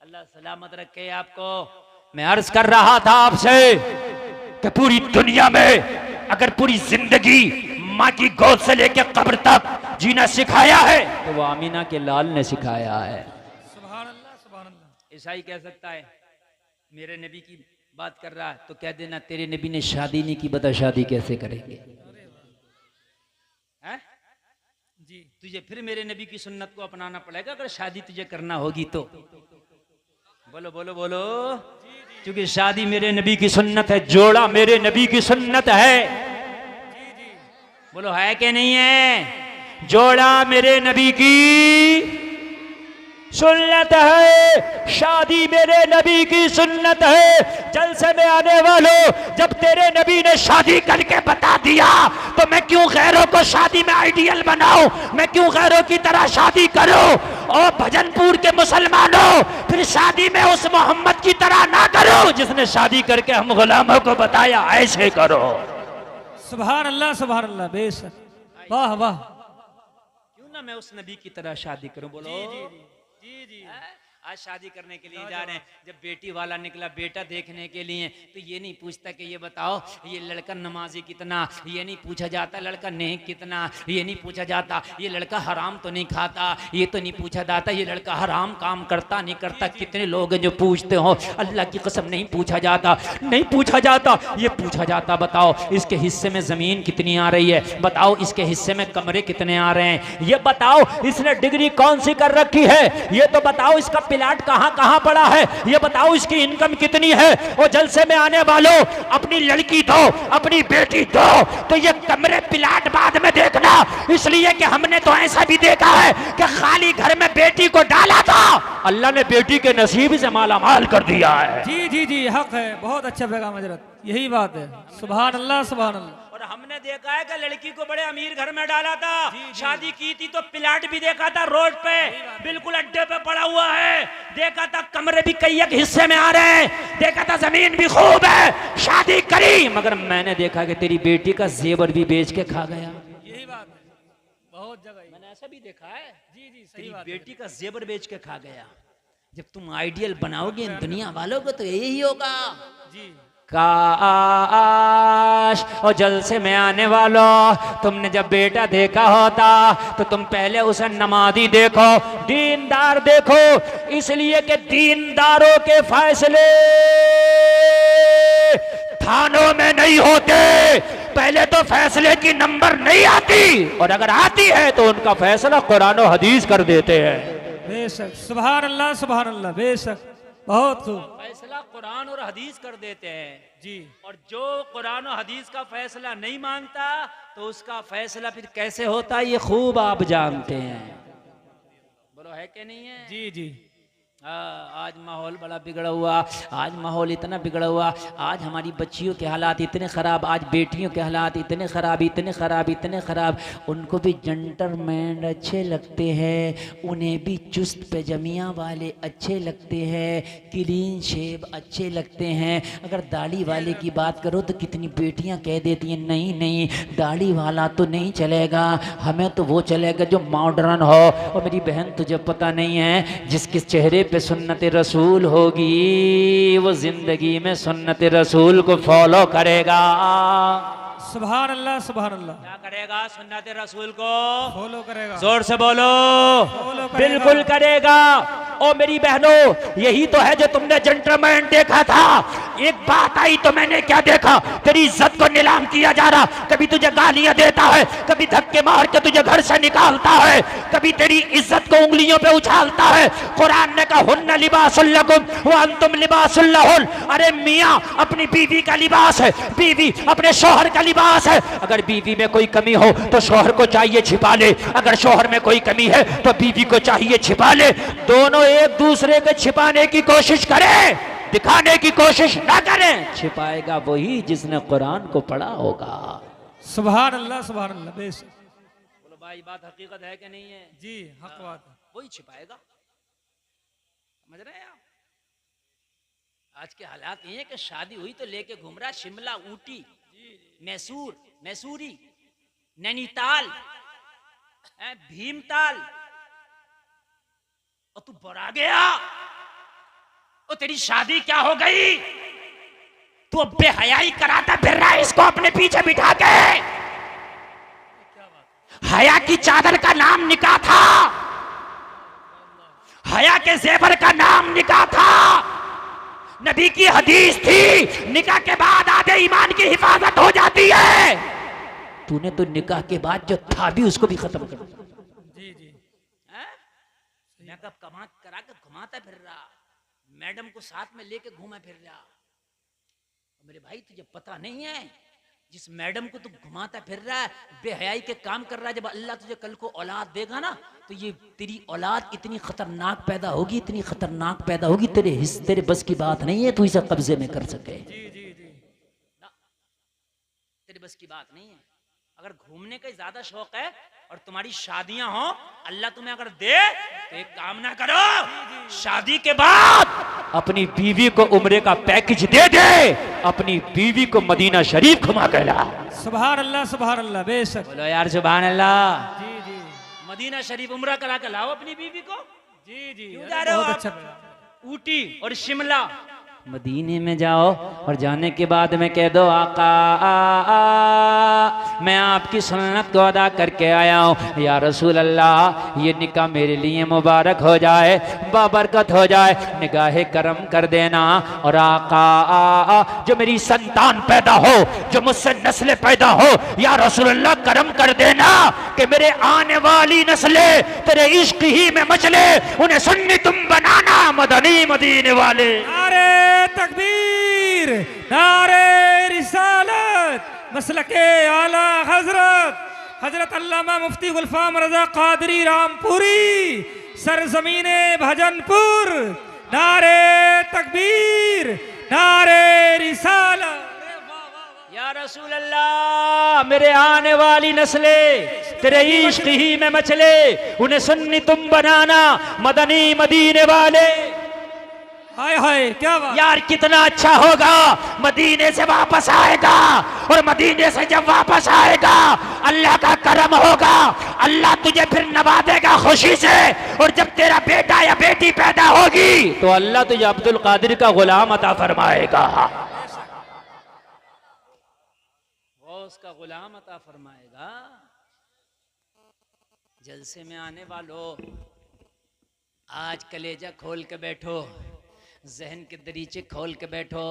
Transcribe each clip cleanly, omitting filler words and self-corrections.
अल्लाह सलामत रखे आपको। मैं अर्ज कर रहा था आपसे कि पूरी दुनिया में अगर पूरी जिंदगी माँ की गोद से लेकर कब्र तक जीना सिखाया है तो वो आमीना के लाल ने सिखाया है। सुभान अल्लाह, सुभान अल्लाह। ईसाई कह सकता है मेरे नबी की बात कर रहा है तो कह देना तेरे नबी ने शादी नहीं की, बता शादी कैसे करेंगे? हैं? जी तुझे फिर मेरे नबी की सुन्नत को अपनाना पड़ेगा अगर शादी तुझे करना होगी तो। बोलो बोलो बोलो। क्योंकि शादी मेरे नबी की सुन्नत है, जोड़ा मेरे नबी की सुन्नत है। बोलो है कि नहीं है? जोड़ा मेरे नबी की सुन्नत है, शादी मेरे नबी की सुन्नत है। जलसे में आने वालों, जब तेरे नबी ने शादी करके बता दिया तो मैं क्यों गैरों को शादी में आइडियल बनाऊं? मैं क्यों गैरों की तरह शादी करूं? और भजनपुर के मुसलमानों, फिर शादी में उस मोहम्मद की तरह ना करो जिसने शादी करके हम गुलामों को बताया ऐसे करो। सुभान अल्लाह, सुभान अल्लाह, बेशक, वाह वाह। क्यों ना मैं उस नबी की तरह शादी करूं? बोलो जी जी। आज शादी करने के लिए जा रहे हैं, जब बेटी वाला निकला बेटा देखने के लिए तो ये नहीं पूछता कि ये बताओ ये लड़का नमाजी कितना, ये नहीं पूछा जाता लड़का नेक कितना, ये नहीं पूछा जाता ये लड़का हराम तो नहीं खाता, ये तो नहीं पूछा जाता ये लड़का हराम काम करता नहीं करता। कितने लोग हैं जो पूछते हो, अल्लाह की कसम नहीं पूछा जाता, नहीं पूछा जाता। ये पूछा जाता बताओ इसके हिस्से में जमीन कितनी आ रही है, बताओ इसके हिस्से में कमरे कितने आ रहे हैं, ये बताओ इसने डिग्री कौन सी कर रखी है, ये तो बताओ इसका प्लाट कहां कहां पड़ा है, ये बताओ इसकी इनकम कितनी है। और जलसे में आने वालों, अपनी लड़की दो, अपनी बेटी दो, तो ये कमरे प्लाट बाद में देखना, इसलिए कि हमने तो ऐसा भी देखा है कि खाली घर में बेटी को डाला था, अल्लाह ने बेटी के नसीब से माला माल कर दिया है। जी जी जी, हक है, बहुत अच्छा पैगाम हजरत, यही बात है। सुभान अल्लाह, सुभान अल्लाह। और हमने देखा है कि लड़की को बड़े अमीर घर में डाला था, शादी की थी तो प्लाट भी देखा था रोड पे बिल्कुल अड्डे पे पड़ा हुआ है, देखा था कमरे भी कई एक हिस्से में आ रहे हैं, देखा था जमीन भी खूब है, शादी करी, मगर मैंने देखा कि तेरी बेटी का जेवर भी बेच के खा गया। यही बात है, बहुत जगह मैंने ऐसा भी देखा है, जी जी, सही तेरी बात। बेटी का जेवर बेच के खा गया। जब तुम आइडियल बनाओगे इन दुनिया वालों को तो यही होगा। जी काश और जलसे में आने वालों, तुमने जब बेटा देखा होता तो तुम पहले उसे नमाजी देखो, दीनदार देखो, इसलिए कि दीनदारों के फैसले थानों में नहीं होते, पहले तो फैसले की नंबर नहीं आती, और अगर आती है तो उनका फैसला कुरान और हदीस कर देते हैं। बेशक, सुभान अल्लाह, सुभान अल्लाह, बेशक, बहुत खूब। फैसला कुरान और हदीस कर देते हैं जी, और जो कुरान और हदीस का फैसला नहीं मानता तो उसका फैसला फिर कैसे होता है ये खूब आप जानते हैं। बोलो है कि नहीं है? जी जी, आज माहौल बड़ा बिगड़ा हुआ, आज माहौल इतना बिगड़ा हुआ, आज हमारी बच्चियों के हालात इतने ख़राब, आज बेटियों के हालात इतने ख़राब, इतने ख़राब, इतने ख़राब। उनको भी जंटलमैन अच्छे लगते हैं, उन्हें भी चुस्त पैजमिया वाले अच्छे लगते हैं, क्लीन शेव अच्छे लगते हैं। अगर दाढ़ी वाले की बात करो तो कितनी बेटियां कह देती हैं नहीं नहीं दाढ़ी वाला तो नहीं चलेगा, हमें तो वो चलेगा जो मॉडर्न हो। और मेरी बहन तुझे पता नहीं है, जिसके चेहरे पे सुन्नत रसूल होगी वो जिंदगी में सुन्नत रसूल को फॉलो करेगा। सुभान अल्लाह, सुभान अल्लाह, क्या करेगा? सुन्नत रसूल को फॉलो करेगा, जोर से बोलो। फॉलो करेगा। बिल्कुल करेगा। ओ मेरी बहनों, यही तो है जो तुमने जेंटलमैन देखा था। एक बात आई तो मैंने क्या देखा, तेरी इज्जत को नीलाम किया जा रहा, कभी तुझे गालियां देता है, कभी धक्के मार के तुझे घर से निकालता है, कभी तेरी इज्जत को उंगलियों पे उछालता है। कुरान ने कहा हुन्ना लिबासुल लकुम व अंतुम लिबासुल लहुन। अरे मियां अपनी बीवी का लिबास है, बीवी अपने शौहर का लिबास है। अगर बीवी में कोई कमी हो तो शौहर को चाहिए छिपा ले, अगर शौहर में कोई कमी है तो बीवी को चाहिए छिपा ले। दोनों एक दूसरे को छिपाने की कोशिश करें, दिखाने की कोशिश ना करें। छिपाएगा वही जिसने कुरान को पढ़ा होगा। सुभान अल्लाह, सुभान अल्लाह, बेशक। बोलो भाई बात हकीकत है कि नहीं है? जी, हक बात है। वही छिपाएगा। समझ रहे हैं आप? आज के हालात ये है कि शादी हुई तो लेके घूम रहा शिमला, ऊटी, मैसूर, मैसूरी, नैनीताल, भीमताल, और तू बड़ा गया तेरी शादी क्या हो गई? तू अब बेहयाई कराता फिर रहा है इसको अपने पीछे बिठा के। हया की चादर का नाम निकाह था, हया के जेवर का नाम निकाह था। नबी की हदीस थी निकाह के बाद आधे ईमान की हिफाजत हो जाती है। तूने तो निकाह के बाद जो था भी उसको भी खत्म कर दिया। जी जी मेकअप कमा करा के घुमाता फिर रहा, मैडम को साथ में लेके घूमा फिर रहा। मेरे भाई तुझे पता नहीं है, जिस मैडम को तू घुमाता फिर रहा है, बेहयाई के काम कर रहा है, जब अल्लाह तुझे कल को औलाद देगा ना, तो ये तेरी औलाद इतनी खतरनाक पैदा होगी, इतनी खतरनाक पैदा होगी, तेरे बस की बात नहीं है तू इसे कब्जे में कर सके। जी जी जी ना, तेरे बस की बात नहीं है। अगर घूमने का ज्यादा शौक है और तुम्हारी शादियां हो, अल्लाह तुम्हें अगर दे तो एक काम ना करो, शादी के बाद अपनी बीवी को उम्रे का पैकेज दे दे, अपनी बीवी को मदीना शरीफ घुमा के ला। सुभान अल्लाह बेशक। बोलो यार सुभान अल्लाह। जी जी मदीना शरीफ उम्रा करा के लाओ अपनी बीवी को। जी जी क्यों जा रहे हो बहुत आप? अच्छा पैगाम। ऊटी और शिमला, मदीने में जाओ और जाने के बाद में कह दो आका मैं आपकी सुन्नत को अदा करके आया हूँ, या रसूल अल्लाह ये निकाह मेरे लिए मुबारक हो जाए, बाबरकत हो जाए, निगाहे करम कर देना। और आका जो मेरी संतान पैदा हो, जो मुझसे नस्लें पैदा हो, या रसूल अल्लाह करम कर देना कि मेरे आने वाली नस्लें तेरे इश्क ही में मचले, उन्हें सुन्नी तुम बनाना मदनी मदीने वाले। नारे तकबीर, नारे रिसालत, मसलके आला हजरत अल्लामा मुफ्ती गुलफाम रजा कादरी रामपुरी, सरजमीने भजनपुर। नारे तकबीर, नारे रिसालत। या रसूल अल्लाह मेरे आने वाली नस्लें तेरे इश्क ही में मचले, उन्हें सुन्नी तुम बनाना मदनी मदीने वाले। हाय हाय क्या बात। यार कितना अच्छा होगा, मदीने से वापस आएगा और मदीने से जब वापस आएगा अल्लाह का करम होगा, अल्लाह तुझे फिर नवाजेगा खुशी से, और जब तेरा बेटा या बेटी पैदा होगी तो अल्लाह तुझे अब्दुल कादिर का गुलाम अता फरमाएगा, वो उसका गुलाम अता फरमाएगा। जलसे में आने वालों, आज कलेजा खोल के बैठो, जहन के दरीचे खोल के बैठो।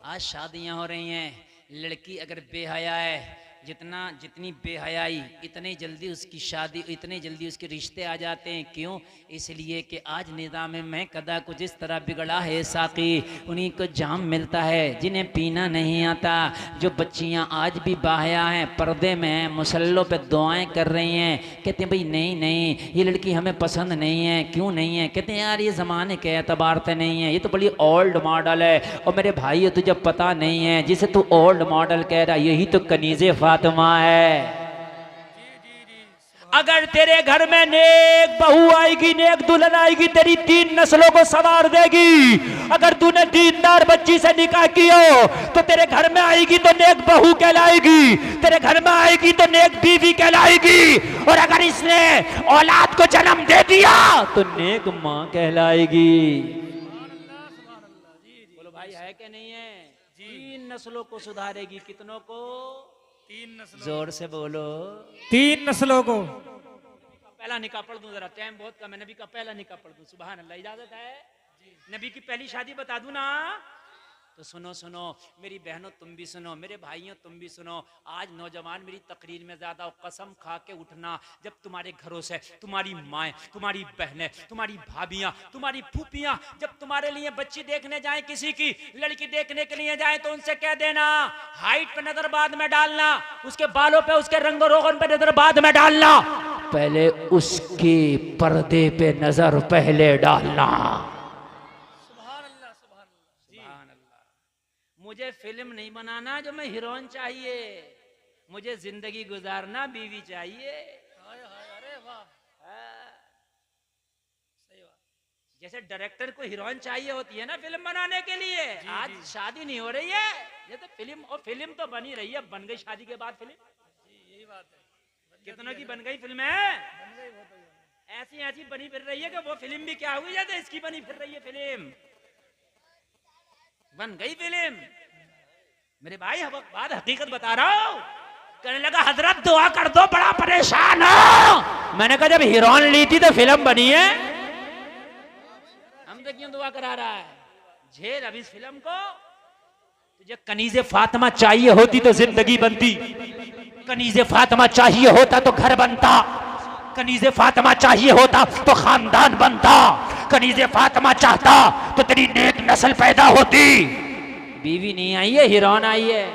आज शादियां हो रही हैं, लड़की अगर बेहया है, जितनी बेहयाई इतनी जल्दी उसकी शादी, इतने जल्दी उसके रिश्ते आ जाते हैं। क्यों? इसलिए कि आज निज़ाम में कदा कुछ इस तरह बिगड़ा है साकी, उन्हीं को जाम मिलता है जिन्हें पीना नहीं आता। जो बच्चियां आज भी बाहया हैं, पर्दे में हैं, मुसल्लों पे दुआएं कर रही हैं, कहते हैं भाई नहीं नहीं ये लड़की हमें पसंद नहीं है। क्यों नहीं है? कहते हैं यार ये ज़माने के एतबार से नहीं है, ये तो बड़ी ओल्ड मॉडल है। और मेरे भाई तुझे पता नहीं है, जिसे तू ओल्ड मॉडल कह रहा है यही तो कनीज़े फातिमा है। अगर तेरे घर में नेक बहू आएगी, नेक दुल्हन आएगी, तेरी 3 नस्लों को संवार देगी। अगर तूने दीनदार बच्ची से निकाह किया तो तेरे घर में आएगी तो नेक बहू कहलाएगी, तेरे घर में आएगी तो नेक बीवी कहलाएगी, और अगर इसने औलाद को जन्म दे दिया तो नेक माँ कहलाएगी। बोलो भाई है कि नहीं है? 3 नस्लों को सुधारेगी। कितनों को? 3 नस्लों। जोर से बोलो। 3 नस्लों को। पहला निकाह पढ़ दूं, जरा टाइम बहुत कम है, नबी का पहला निकाह पढ़ दूं। सुभान अल्लाह, इजाजत है? नबी की पहली शादी बता दूं ना? तो सुनो सुनो मेरी बहनों, तुम भी सुनो, मेरे भाइयों तुम भी सुनो। आज नौजवान मेरी तकरीर में ज्यादा कसम खा के उठना, जब तुम्हारे घरों से तुम्हारी माएँ, तुम्हारी बहनें, तुम्हारी भाभियां, तुम्हारी फूफियां जब तुम्हारे लिए बच्ची देखने जाए, किसी की लड़की देखने के लिए जाए, तो उनसे कह देना हाइट पे नजर बाद में डालना, उसके बालों पे, उसके रंग रोगन पे नजर बाद में डालना, पहले उसके पर्दे पे नजर पहले डालना। मुझे फिल्म नहीं बनाना जो मैं हीरोइन चाहिए, मुझे जिंदगी गुजारना बीवी चाहिए। अरे वाह, सही बात। जैसे डायरेक्टर को हीरोइन चाहिए होती है ना फिल्म बनाने के लिए, आज शादी नहीं हो रही है, ये तो फिल्म, और फिल्म तो बनी रही है, बन गई शादी के बाद फिल्म। यही बात है, कितनों की बन गई फिल्म है, ऐसी ऐसी बनी फिर रही है कि वो फिल्म भी क्या हुई जैसे इसकी बनी फिर रही है फिल्म। बन गई फिल्म। मेरे भाई अब बात हकीकत बता रहा हूं। कहने लगा हजरत दुआ कर दो, बड़ा परेशान हो। मैंने कहा जब हीरोइन ली थी तो फिल्म बनी है, हम तो क्यों दुआ करा रहा है? झेल अब इस फिल्म को। तुझे कनीज़े फातिमा चाहिए होती तो जिंदगी बनती, कनीज़े फातिमा चाहिए होता तो घर बनता, कनीज़े फातिमा चाहिए होता तो खानदान बनता, कनीज़े फातिमा चाहता तो तेरी नेक नस्ल पैदा होती। बीवी नहीं आई है, हीरोइन आई है।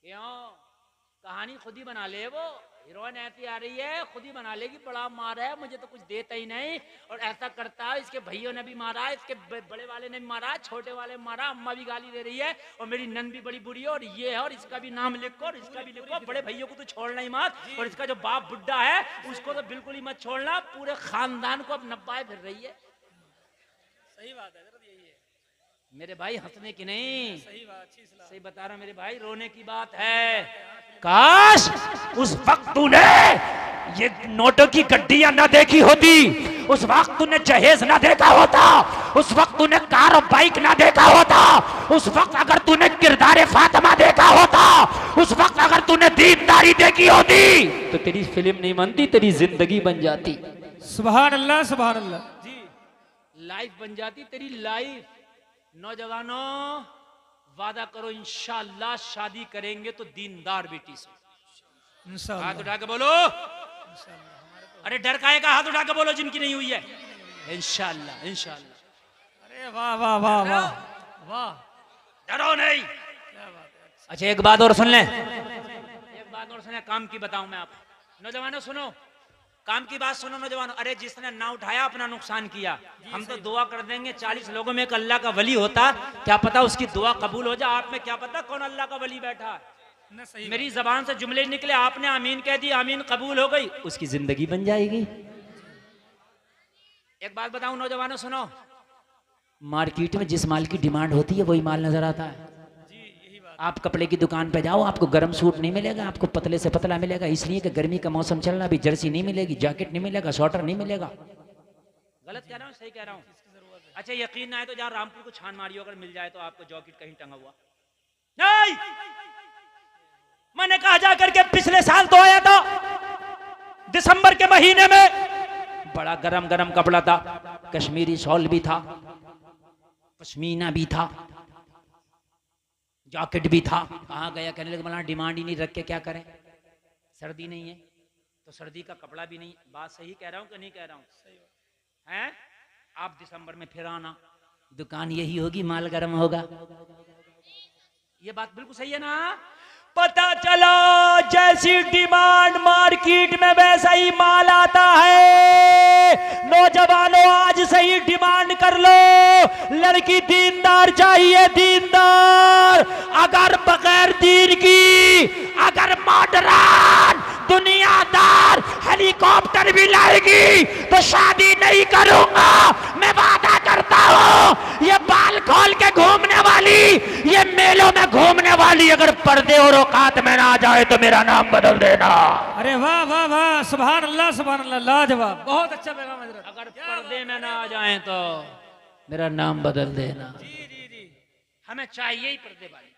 क्यों? कहानी खुद ही बना ले। वो हीरोइन ऐसी आ रही है, खुद ही बना लेगी, बड़ा मारा है, मुझे तो कुछ देता ही नहीं, और ऐसा करता है। इसके भैयों ने भी मारा, इसके बड़े वाले ने भी मारा, छोटे वाले मारा, अम्मा भी गाली दे रही है, और मेरी नन भी बड़ी बुरी है, और ये है, और इसका भी नाम लिखो, और इसका भी लिखो। बड़े भैयों को तो छोड़ना ही मत, और इसका जो बाप बुड्ढा है उसको तो बिल्कुल ही मत छोड़ना। पूरे खानदान को अब नब्बाए फिर रही है। सही बात है, यही है मेरे भाई, हंसने की नहीं, सही बात, अच्छी सलाह। सही बता रहा मेरे भाई, रोने की बात है। काश उस वक्त तूने ये नोटों की गड्डियां ना देखी होती, उस वक्त तूने जहेज ना देखा होता, उस वक्त तूने कार और बाइक ना देखा होता, उस वक्त अगर तूने किरदार फातिमा देखा होता, उस वक्त अगर तूने दीनदारी देखी होती तो तेरी फिल्म नहीं बनती, तेरी जिंदगी बन जाती। सुभान अल्लाह, सुभान अल्लाह जी। लाइफ बन जाती तेरी लाइफ। नौजवानों, वादा करो इंशाअल्लाह शादी करेंगे तो दीनदार बेटी से। इंशाअल्लाह। हाथ उठा के बोलो। अरे डर काहे का? हाथ उठा के बोलो जिनकी नहीं हुई है। इंशाअल्लाह, इंशाअल्लाह। अरे वाह वाह वाह वाह वाह, डरो नहीं। क्या बात है। अच्छा एक बात और सुन ले, एक बात और सुने, काम की बताऊं मैं आपको। नौजवानों सुनो, काम की बात सुनो नौजवानों। अरे जिसने ना उठाया अपना नुकसान किया। हम तो दुआ कर देंगे 40 लोगों में एक अल्लाह का वली होता, क्या पता उसकी दुआ कबूल हो जाए। आप में क्या पता कौन अल्लाह का वली बैठा है। ना सही मेरी जबान से जुमले निकले, आपने आमीन कह दी, आमीन कबूल हो गई, उसकी जिंदगी बन जाएगी। एक बात बताऊं नौजवानों सुनो, मार्केट में जिस माल की डिमांड होती है वही माल नजर आता है। आप कपड़े की दुकान पे जाओ, आपको गर्म सूट नहीं मिलेगा, आपको पतले से पतला मिलेगा, इसलिए कि गर्मी का मौसम चल रहा, अभी जर्सी नहीं मिलेगी, जैकेट नहीं मिलेगा, स्वेटर नहीं मिलेगा। गलत कह रहा हूँ, सही कह रहा हूँ? अच्छा यकीन ना है तो जहाँ रामपुर को छान मारियो, अगर मिल जाए तो आपको जैकेट कहीं टंगा हुआ नहीं। मैंने कहा जा करके पिछले साल तो आया था दिसंबर के महीने में, बड़ा गरम गरम कपड़ा था, कश्मीरी शॉल भी था, पश्मीना भी था, जैकेट भी था। कहाँ गया? कहने लगे मौलाना डिमांड ही नहीं, रख के क्या करें, सर्दी नहीं है तो सर्दी का कपड़ा भी नहीं। बात सही कह रहा हूँ कि नहीं कह रहा हूँ? हैं? आप दिसंबर में फिर आना, दुकान यही होगी, माल गर्म होगा। ये बात बिल्कुल सही है ना? पता चला जैसी डिमांड मार्केट में वैसा ही माल आता है। नौजवानों आज सही डिमांड कर लो, लड़की दीनदार चाहिए, दीनदार। अगर बगैर दीन की, अगर मॉडर्न दुनियादार हेलीकॉप्टर भी लाएगी तो शादी नहीं करूंगा। मैं वादा करता हूं, ये बाल खोल के घूमने वाली, ये मेलों में घूमने वाली अगर पर्दे और औकात में ना आ जाए तो मेरा नाम बदल देना। अरे वाह वाह वाह, सुभान अल्लाह, सुभान अल्लाह, लाजवाब, बहुत अच्छा पैगाम हजरत। अगर पर्दे में ना आ जाए तो मेरा नाम बदल देना। जी जी जी, हमें चाहिए ही पर्दे वाली।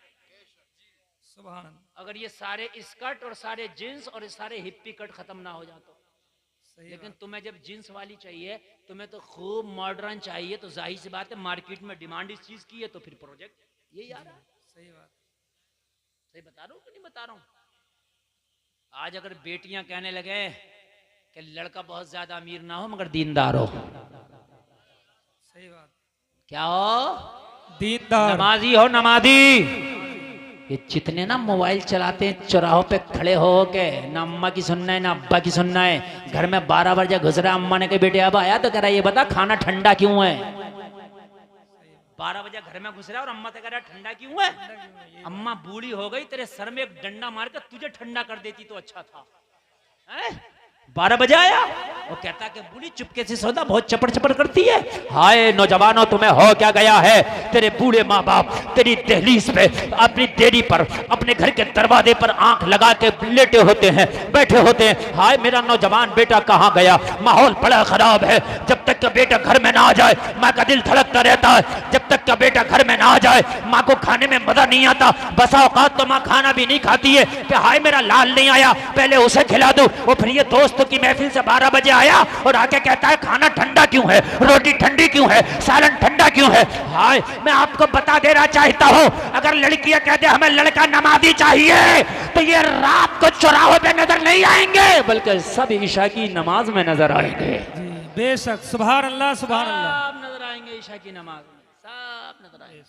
सुभान अल्लाह। अगर ये सारे स्कर्ट और सारे जींस और ये सारे हिप्पी कट खत्म ना हो जाते, लेकिन तुम्हें जब जींस वाली चाहिए, तुम्हें तो खूब मॉडर्न चाहिए, तो जाहिर सी बात है मार्केट में डिमांड इस चीज की है, तो फिर प्रोजेक्ट यही आ रहा है। सही बात, सही बता रहा हूँ कि नहीं बता रहा हूँ? आज अगर बेटियां कहने लगे कि लड़का बहुत ज्यादा अमीर ना हो मगर दीनदार हो, सही बात, क्या हो? दीनदार, नमाजी हो, नमाजी। ये जितने ना मोबाइल चलाते हैं चौराहों पे खड़े हो के, ना अम्मा की सुनना है ना अब्बा की सुनना है। घर में 12 बजे घुस रहा, अम्मा ने कहा बेटे अब आया, तो कह रहा ये बता खाना ठंडा क्यों है। 12 बजे घर में घुस रहा और अम्मा से कह रहा ठंडा क्यों है। अम्मा बूढ़ी हो गई, तेरे सर में एक डंडा मार के तुझे ठंडा कर देती तो अच्छा था। 12 बजे आया, वो कहता कि बूढ़ी चुपके से सौदा बहुत चपड़ चपड़ करती है। हाय नौजवानों, तुम्हें हो क्या गया है? तेरे बूढ़े माँ बाप तेरी दहलीज पे, अपनी देरी पर, अपने घर के दरवाजे पर आंख लगा के लेटे होते हैं, बैठे होते हैं। हाय मेरा नौजवान बेटा कहाँ गया? माहौल बड़ा खराब है। जब जब तक का बेटा घर में ना आ जाए माँ का दिल धड़कता रहता है, जब तक का बेटा घर में ना आ जाए माँ को खाने में मजा नहीं आता। बसा औकात तो माँ खाना भी नहीं खाती है कि हाय मेरा लाल नहीं आया, पहले उसे खिला दूं। और फिर ये दोस्तों की महफिल से 12 बजे आया और आके कहता है खाना ठंडा क्यों है, रोटी ठंडी क्यों है, सालन ठंडा क्यों है। हाय मैं आपको बता देना चाहता हूँ, अगर लड़कियां कहते हमें लड़का नमाजी चाहिए तो ये रात को चौराहों पे नजर नहीं आएंगे, बल्कि सब ईशा की नमाज में नजर आएंगे। जी बेशक, सुभान अल्लाह सुभान अल्लाह। सब नजर आएंगे ईशा की नमाज में, सब नजर आएंगे।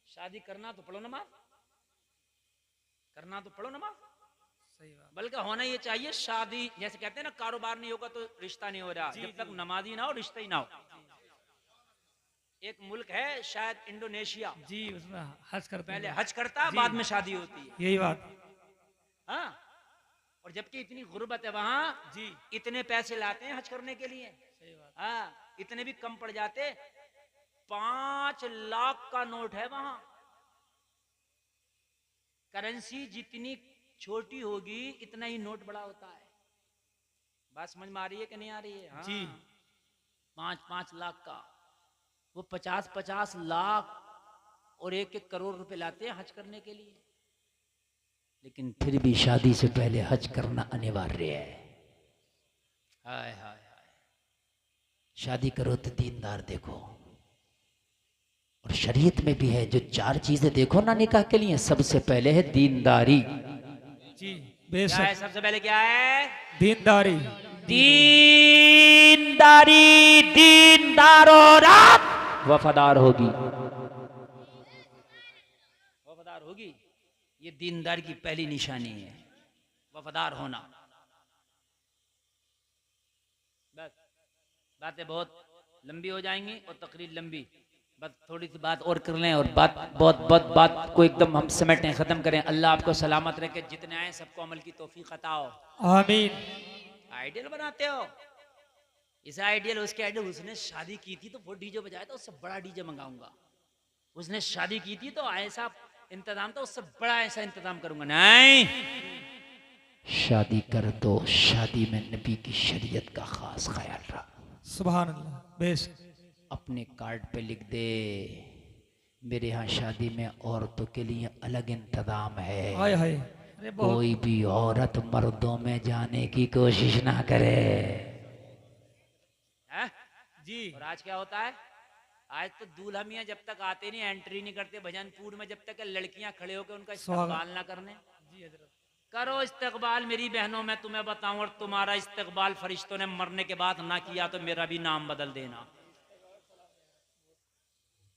शादी करना तो पढ़ो नमाज, करना तो पढ़ो नमाज, सही बात। बल्कि होना ये चाहिए शादी, जैसे कहते हैं ना कारोबार नहीं होगा तो रिश्ता नहीं हो रहा, जब तक नमाजी ना हो रिश्ता ही ना हो। एक मुल्क है शायद इंडोनेशिया, जी उसमें हज करते पहले हैं। हज करता है बाद में शादी होती है। यही बात। हाँ, और जबकि इतनी गुर्बत है वहां, जी इतने पैसे लाते हैं हज करने के लिए। सही बात। हाँ, इतने भी कम पड़ जाते, 5 लाख का नोट है वहां। करेंसी जितनी छोटी होगी इतना ही नोट बड़ा होता है। बात समझ में आ रही है कि नहीं आ रही है? हाँ। जी 5-5 लाख का, वो 50-50 लाख और 1-1 करोड़ रुपए लाते हैं हज करने के लिए। लेकिन फिर भी शादी से पहले हज करना अनिवार्य है। हाय हाय हाय, शादी करो तो दीनदार देखो, और शरीयत में भी है जो 4 चीजें देखो ना निकाह के लिए, सबसे पहले है दीनदारी। जी क्या बेशक। है सबसे पहले, क्या है? दीनदारी। दीनदारी। दीनदार औरत वफादार होगी, वफादार होगी। ये दीनदार की पहली निशानी है, वफादार होना। बस बातें बहुत लंबी हो जाएंगी और तकरीर लंबी, बस थोड़ी सी बात और कर लें और बात को एकदम हम समेटें, खत्म करें। अल्लाह आपको सलामत रखे, जितने आए सबको अमल की तौफीक अता हो। आमीन। आइडियल बनाते हो, इसे आइडियल उसके आइडियल। उसने शादी की थी तो वो डीजे बजाया था, उससे बड़ा डीजे मंगाऊंगा। उसने शादी की थी तो ऐसा इंतजाम था, उससे बड़ा ऐसा इंतजाम करूंगा। नहीं, शादी कर दो, शादी में नबी की शरीयत का खास ख्याल रख। सुभान अल्लाह बेशक। अपने कार्ड पे लिख दे, मेरे यहाँ शादी में औरतों के लिए अलग इंतजाम है। हाय हाय, अरे बहुत। कोई भी औरत मर्दों में जाने की कोशिश ना करे। है? जी और आज क्या होता है? आज तो दूल्हा मियाँ जब तक आते नहीं, एंट्री नहीं करते भजनपुर में, जब तक लड़कियां खड़े होकर उनका इस्तकबाल ना करने। जी हजरत। करो इस्तकबाल मेरी बहनों, मैं तुम्हें बताऊं, और तुम्हारा इस्तकबाल फरिश्तों ने मरने के बाद ना किया तो मेरा भी नाम बदल देना।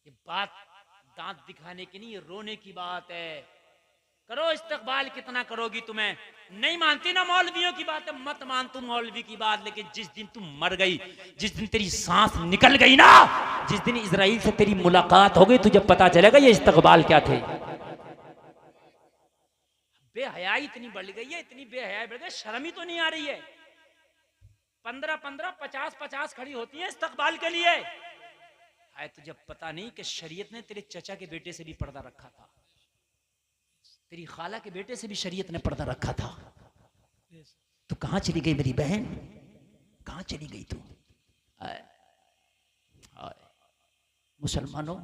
ये बात दांत दिखाने की नहीं, ये रोने की बात है। करो इस्तकबाल, कितना करोगी? तुम्हें नहीं मानती ना मौलवियों की बात है, मत मान तू मौलवी की बात, लेकिन जिस दिन तुम मर गई, जिस दिन तेरी सांस निकल गई ना, जिस दिन इजराइल से तेरी मुलाकात हो गई, तुझे पता चलेगा ये इस्तकबाल क्या थे। बेहयाई इतनी बढ़ गई है, इतनी बेहयाई बढ़ गई, शर्म ही तो नहीं आ रही है। 15-15, 50-50 खड़ी होती है इस्तकबाल के लिए। आए तुझे पता नहीं कि शरीयत ने तेरे चचा के बेटे से भी पर्दा रखा था, तेरी खाला के बेटे से भी शरीयत ने पर्दा रखा था। तो कहां चली गई मेरी बहन, कहां चली गई तू? मुसलमानों,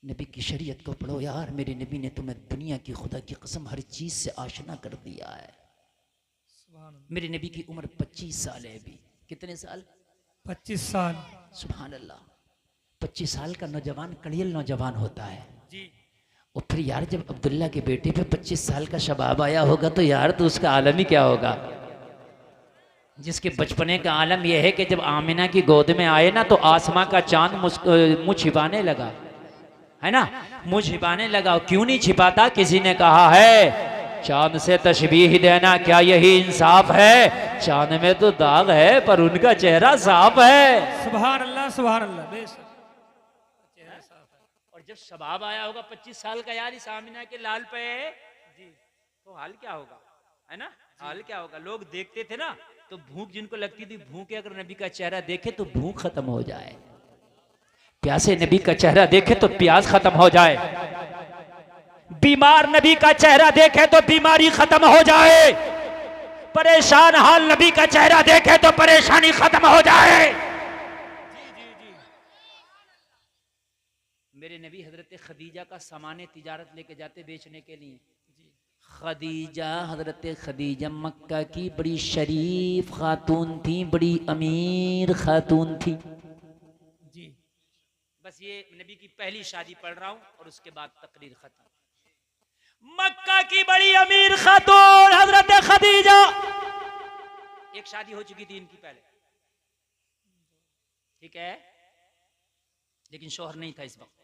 नबी की शरीयत को पढ़ो यार। मेरे नबी ने तुम्हें दुनिया की खुदा की कसम हर चीज से आशना कर दिया है। मेरे नबी की उम्र 25 साल है अभी। कितने साल? 25 साल। सुभान अल्लाह। 25 साल का नौजवान कड़ियल नौजवान होता है जी। और फिर यार जब अब्दुल्ला के बेटे पे 25 साल का शबाब आया होगा तो यार तो उसका आलम ही क्या होगा। जिसके बचपने का आलम यह है कि जब आमिना की गोद में आए ना तो आसमां का चांद मुंह छिपाने लगा, है ना, मुंह छिपाने लगा। क्यों नहीं छिपाता? किसी ने कहा है चांद से तशबीह देना क्या यही इंसाफ है? चांद में तो दाग है पर उनका चेहरा साफ है। सुभान अल्लाह सुभान अल्लाह बेशक। और जब शबाब आया होगा 25 साल का यार इस आमिना के लाल पे जी, तो हाल क्या होगा, है ना? हाल क्या होगा? लोग देखते थे ना तो भूख जिनको लगती थी, भूख अगर नबी का चेहरा देखे तो भूख खत्म हो जाए, प्यासे नबी का चेहरा देखे तो प्यास खत्म हो जाए, बीमार नबी का चेहरा देखे तो बीमारी खत्म हो जाए, परेशान हाल नबी का चेहरा देखे तो परेशानी खत्म हो जाए। मेरे नबी हजरत खदीजा का सामान तिजारत लेके जाते बेचने के लिए। खदीजा, हजरत खदीजा मक्का की बड़ी शरीफ खातून थी, बड़ी अमीर खातून थी जी। बस ये नबी की पहली शादी पढ़ रहा हूं और उसके बाद तकरीर खत्म। मक्का की बड़ी अमीर खातून हजरत खदीजा, एक शादी हो चुकी थी इनकी पहले, ठीक है, लेकिन शोहर नहीं था इस वक्त,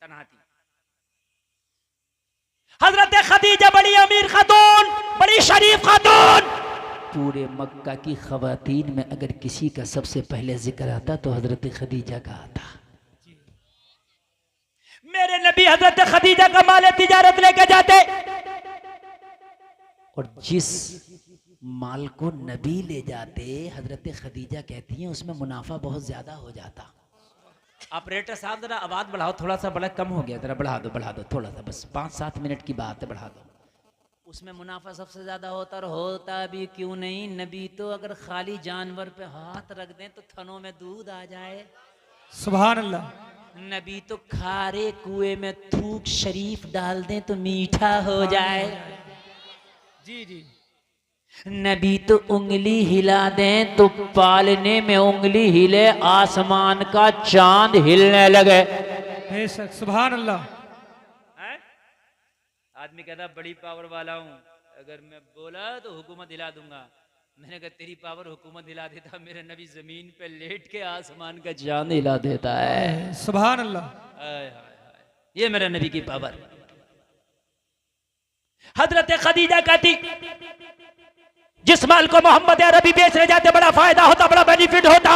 तन्हा थी। हजरत खदीजा बड़ी अमीर खातून, बड़ी शरीफ खातून। पूरे मक्का की खवातीन में अगर किसी का सबसे पहले जिक्र आता तो हजरत खदीजा का आता। मेरे नबी हजरत खदीजा का माल तिजारत लेके जाते और जिस माल को नबी ले जाते हजरत खदीजा कहती हैं उसमें मुनाफा बहुत ज्यादा हो जाता। ऑपरेटर साहब जरा आवाज बढ़ाओ, थोड़ा सा बड़ा कम हो गया, जरा बढ़ा दो थोड़ा सा, बस 5-7 मिनट की बात है, बढ़ा दो। उसमें मुनाफा सबसे ज्यादा होता और होता भी क्यों नहीं। नबी तो अगर खाली जानवर पे हाथ रख दें तो थनों में दूध आ जाए। सुभान अल्लाह। नबी तो खारे कुएं में थूक शरीफ डाल दें तो मीठा हो जाए। जी जी। नबी तो उंगली हिला दें तो पालने में उंगली हिले आसमान का चांद हिलने लगे। बेशक, सुभान अल्लाह। आदमी कहता बड़ी पावर वाला हूं, अगर मैं बोला तो हुकूमत हिला दूंगा। मैंने कहा तेरी पावर हुकूमत हिला देता, मेरे नबी जमीन पे लेट के आसमान का चांद हिला देता है। सुभान अल्लाह। हाय हाय हाय, ये मेरे नबी की पावर। हजरत खदीजा कहती जिस माल को मोहम्मद अरबी बेचने जाते बड़ा फायदा होता, बड़ा बेनिफिट होता।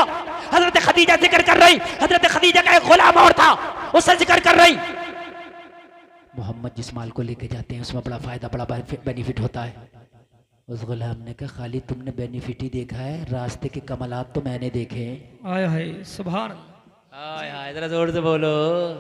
हजरत खदीजा जिक्र कर रही, हजरत खदीजा का एक गुलाम और था, उससे जिक्र कर रही। मोहम्मद जिस माल को लेके जाते हैं उसमें बड़ा फायदा, बड़ा बेनिफिट होता है। उस गुलाम ने कहा खाली तुमने बेनिफिट ही देखा है, रास्ते के कमलात तो मैंने देखे हैं। आय हाय, सुभान अल्लाह। जरा जोर से बोलो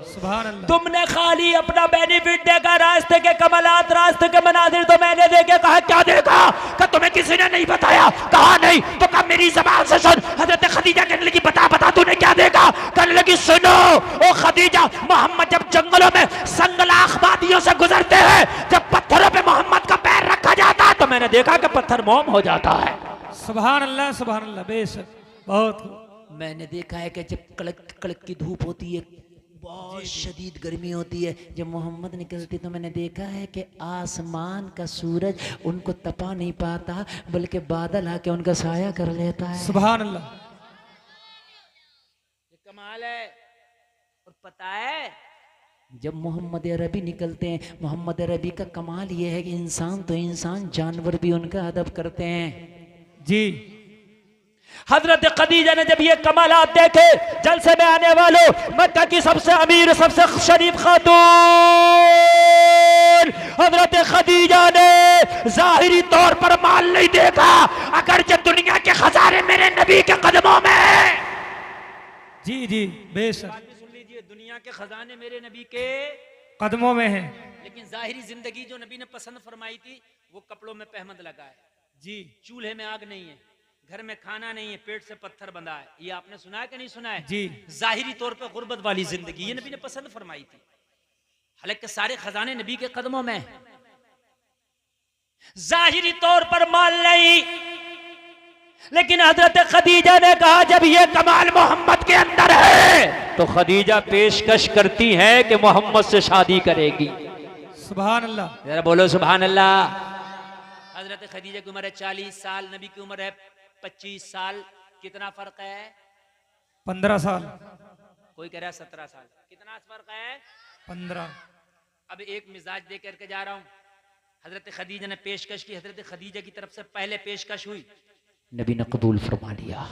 सुभान अल्लाह। तुमने खाली अपना बेनिफिट देखा, रास्ते के कमलात, रास्ते के मनाजिर तो मैंने देखे। कहा क्या देखा? कहा तुम्हें किसी ने नहीं बताया? कहा नहीं। तो कहा मेरी जबान से सुन। हजरत खदीजा कहने लगी बता तूने क्या देखा? कहने लगी सुनो ओ खदीजा, मोहम्मद जब जंगलों में संगलाख वादियों से गुजरते हैं, जब पत्थरों पे मोहम्मद का पैर रखा जाता है तो मैंने देखा कि पत्थर मोम हो जाता है। सुभान अल्लाह, सुभान अल्लाह। बेशक, बहुत। मैंने देखा है कि जब कड़क कड़क की धूप होती है, बहुत शदीद गर्मी होती है, जब मोहम्मद निकलती तो मैंने देखा है कि आसमान का सूरज उनको तपा नहीं पाता, बल्कि बादल आके उनका साया कर लेता है। सुभान अल्लाह। ये कमाल है। और पता है जब मोहम्मद अरबी निकलते हैं, मोहम्मद अरबी का कमाल ये है कि इंसान तो इंसान, जानवर भी उनका अदब करते हैं। जी। हजरत खदीजा ने जब ये कमालात देखे, जलसे में आने वालों, मक्का की सबसे अमीर सबसे शरीफ खातून हजरत खदीजा ने जाहिरी तौर पर माल नहीं देखा, अगरचे दुनिया के खजाने मेरे नबी के कदमों में। जी जी, बेशक। सुन लीजिए, दुनिया के खजाने मेरे नबी के कदमों में है। लेकिन जाहिरी जिंदगी जो नबी ने पसंद फरमाई थी वो कपड़ों में पहमद लगा है। जी। चूल्हे में आग नहीं है, घर में खाना नहीं है, पेट से पत्थर बंधा है। ये आपने सुना है कि नहीं सुना है? जी। जाहिरी तौर पे गुर्बत वाली जिंदगी ये नबी ने पसंद फरमाई थी, हालांकि सारे खजाने नबी के कदमों में। जाहिरी तौर पर माल नहीं, लेकिन हजरत खदीजा ने कहा जब ये कमाल मोहम्मद के अंदर है तो खदीजा पेशकश करती है कि मोहम्मद से शादी करेगी। सुभान अल्लाह। जरा बोलो सुभान अल्लाह। हजरत खदीजा की उम्र है 40 साल, नबी की उम्र है 25 साल। कितना फर्क है? 15 साल। कोई कह रहा है 17 साल। कितना फर्क है? 15। अब एक मिजाज दे करके जा रहा हूं। हजरत खदीजा ने पेशकश की, हजरत खदीजा की तरफ से पहले पेशकश हुई, नबी ने कबूल फरमा लिया।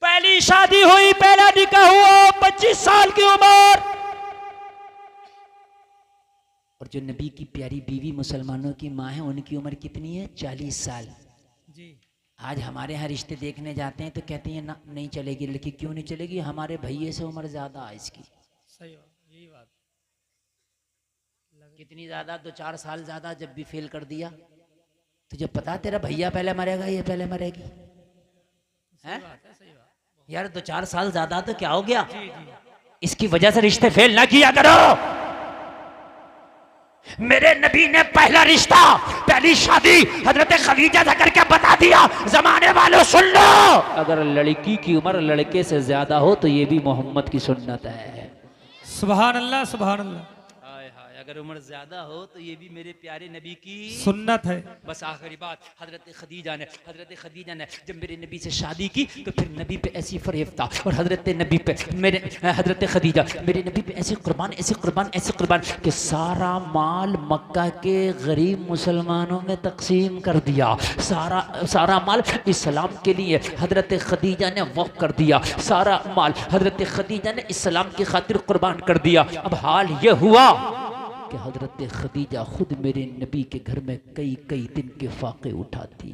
पहली शादी हुई, पहला निकाह हुआ, 25 साल की उम्र। और जो नबी की प्यारी बीवी मुसलमानों की माँ है, उनकी उम्र कितनी है? 40 साल। जी। आज हमारे यहाँ रिश्ते देखने जाते हैं तो कहते हैं ना नहीं चलेगी लड़की। क्यों नहीं चलेगी? हमारे भैये से उम्र ज्यादा है इसकी। सही बात, यही बात। कितनी ज्यादा? 2-4 साल ज्यादा। जब भी फेल कर दिया तुझे पता तेरा भैया पहले मरेगा, ये पहले मरेगी? हैं? यार 2-4 साल ज्यादा तो क्या हो गया? इसकी वजह से रिश्ते फेल ना किया करो। मेरे नबी ने पहला रिश्ता, पहली शादी हजरत खदीजा से करके बता दिया। जमाने वालों सुन लो, अगर लड़की की उम्र लड़के से ज्यादा हो तो ये भी मोहम्मद की सुन्नत है। सुभान अल्लाह, सुभान अल्लाह। हाय हाय, अगर उम्र ज्यादा हो तो ये भी मेरे प्यारे नबी की सुन्नत है। बस आखिरी बात, हजरत खदीजा ने जब मेरे नबी से शादी की तो फिर नबी पे ऐसी फरेब था, और हजरत नबी पे मेरे हजरत खदीजा मेरे नबी पे ऐसे कुर्बान कि सारा माल मक्का के गरीब मुसलमानों में तकसीम कर दिया। सारा माल इस्लाम के लिए हजरत खदीजा ने वक्फ कर दिया। सारा माल हजरत खदीजा ने इस्लाम की खातिर कुर्बान कर दिया। अब हाल ये हुआ कि हजरत खदीजा खुद मेरे नबी के घर में कई दिन के फाके उठाती।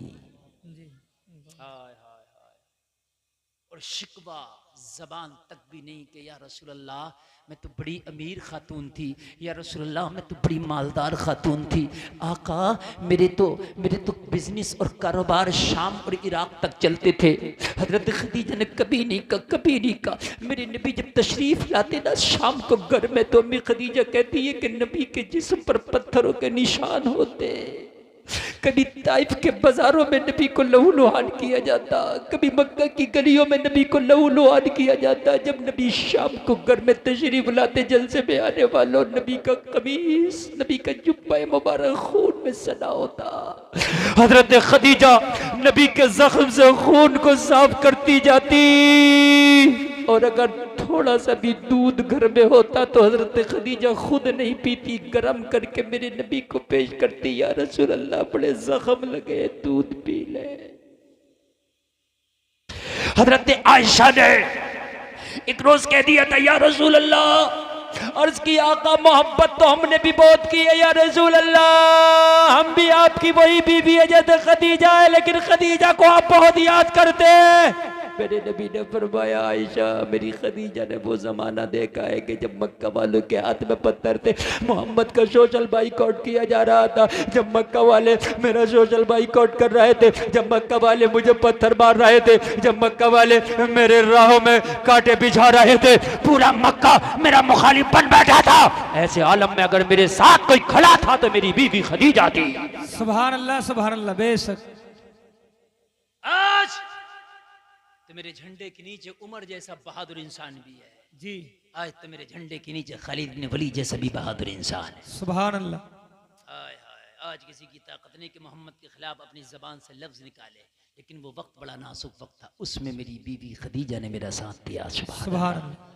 और शिकवा जबान तक भी नहीं कि या रसूल अल्लाह मैं तो बड़ी अमीर खातून थी, या रसूल अल्लाह मैं तो बड़ी मालदार खातून थी। आका मेरे तो बिजनेस और कारोबार शाम और इराक तक चलते थे। हजरत खदीजा ने कभी नहीं कहा। मेरे नबी जब तशरीफ लाते ना शाम को घर में, तो अम्मी खदीजा कहती है कि नबी के जिस्म पर पत्थरों के निशान होते। कभी ताइफ के बाजारों में नबी को लहूलुहान किया जाता, कभी मक्का की गलियों में नबी को लहूलुहान किया जाता। जब नबी शाम को घर में तशरीफ लाते, जलसे में आने वालों, नबी का कमीज, नबी का जुब्बा मुबारक खून में सना होता। हजरत खदीजा नबी के जख्म से खून को साफ करती जाती, और अगर थोड़ा सा भी दूध घर में होता तो हजरत खदीजा खुद नहीं पीती, गरम करके मेरे नबी को पेश करती। या रसूल अल्लाह बड़े जख्म लगे, दूध पी ले। हजरत आयशा ने एक रोज कह दिया था, या रसूल अल्लाह, अर्ज की आका मोहब्बत तो हमने भी बहुत की है या रसूल अल्लाह, हम भी आपकी वही बीवी है जैसे खदीजा है, लेकिन खदीजा को आप बहुत याद करते हैं। मेरे नबी ने फरमाया, आयशा मेरी खदीजा ने वो जमाना देखा है कि जब मक्का वालों के हाथ में पत्थर थे, मोहम्मद का सोशल बाइकआउट किया जा रहा था, जब मक्का वाले मेरा सोशल बाइकआउट कर रहे थे, जब मक्का वाले मुझे पत्थर मार रहे थे, जब मक्का वाले मेरे राहों में कांटे बिछा रहे थे, पूरा मक्का मेरा मुखालिफ बन बैठा था। ऐसे आलम में अगर मेरे साथ कोई खड़ा था तो मेरी बीवी खदीजा थी। सुभान अल्लाह, सुभान अल्लाह। बेशक आज तो मेरे झंडे के नीचे उमर जैसा बहादुर इंसान भी है जी। आज तो मेरे झंडे के नीचे खालिद बिन वलीद जैसा भी बहादुर इंसान है। सुभान अल्लाह। हाय हाय, आज किसी की ताकत नहीं कि मोहम्मद के खिलाफ अपनी जबान से लफ्ज निकाले, लेकिन वो वक्त बड़ा नाजुक वक्त था, उसमें मेरी बीवी खदीजा ने मेरा साथ दिया। सुभान अल्लाह।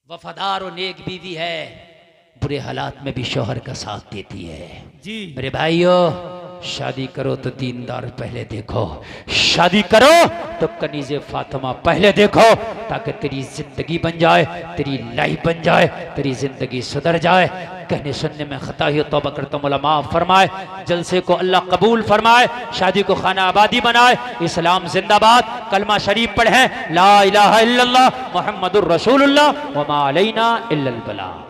वफादार और नेक बीवी है, बुरे हालात में भी शौहर का साथ देती है जी। मेरे भाइयों, शादी करो तो दीनदार पहले देखो, शादी करो तो कनीज़े फातिमा पहले देखो, ताकि तेरी जिंदगी बन जाए, तेरी लाइफ बन जाए, तेरी जिंदगी सुधर जाए। कहने सुनने में खता ही तौबा करता हूं, मौला माफ फरमाए, जलसे को अल्लाह कबूल फरमाए, शादी को खाना आबादी बनाए। इस्लाम जिंदाबाद, कलमा शरीफ पढ़ें, ला इलाहा इल्लल्लाह मुहम्मदुर रसूलुल्लाह व मा अलैना इल्लल बलाग।